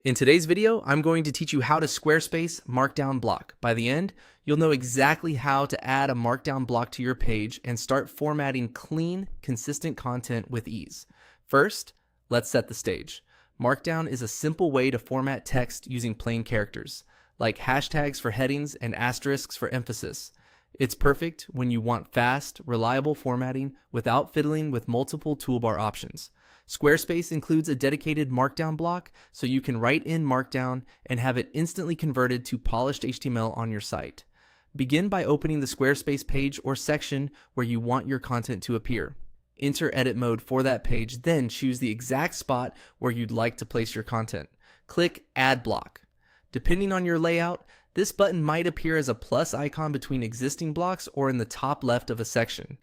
In today's video, I'm going to teach you how to Squarespace Markdown block. By the end, you'll know exactly how to add a Markdown block to your page and start formatting clean, consistent content with ease. First, let's set the stage. Markdown is a simple way to format text using plain characters, like hashtags for headings and asterisks for emphasis. It's perfect when you want fast, reliable formatting without fiddling with multiple toolbar options. Squarespace includes a dedicated Markdown block, so you can write in Markdown and have it instantly converted to polished HTML on your site. Begin by opening the Squarespace page or section where you want your content to appear. Enter edit mode for that page, then choose the exact spot where you'd like to place your content. Click Add Block. Depending on your layout, this button might appear as a plus icon between existing blocks or in the top left of a section.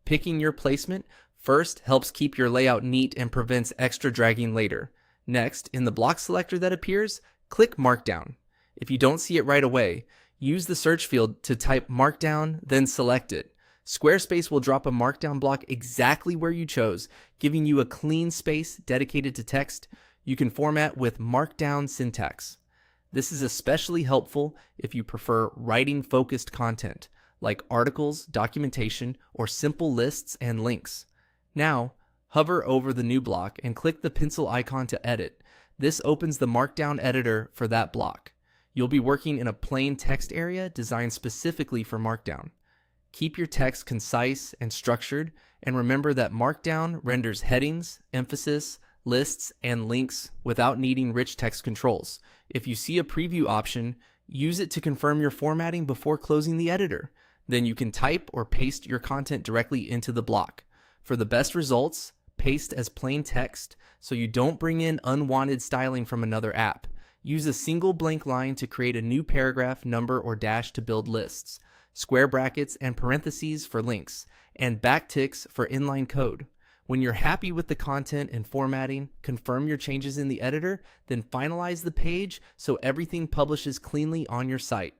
Picking your placement first helps keep your layout neat and prevents extra dragging later. Next, in the block selector that appears, click Markdown. If you don't see it right away, use the search field to type Markdown, then select it. Squarespace will drop a Markdown block exactly where you chose, giving you a clean space dedicated to text you can format with Markdown syntax. This is especially helpful if you prefer writing-focused content, like articles, documentation, or simple lists and links. Now, hover over the new block and click the pencil icon to edit. This opens the Markdown editor for that block. You'll be working in a plain text area designed specifically for Markdown. Keep your text concise and structured, and remember that Markdown renders headings, emphasis, lists, and links without needing rich text controls. If you see a preview option, use it to confirm your formatting before closing the editor. Then you can type or paste your content directly into the block. For the best results, paste as plain text so you don't bring in unwanted styling from another app. Use a single blank line to create a new paragraph, number, or dash to build lists, square brackets and parentheses for links, and backticks for inline code. When you're happy with the content and formatting, confirm your changes in the editor, then finalize the page so everything publishes cleanly on your site.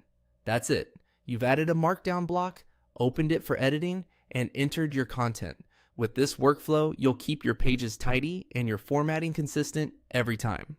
That's it. You've added a Markdown block, opened it for editing, and entered your content. With this workflow, you'll keep your pages tidy and your formatting consistent every time.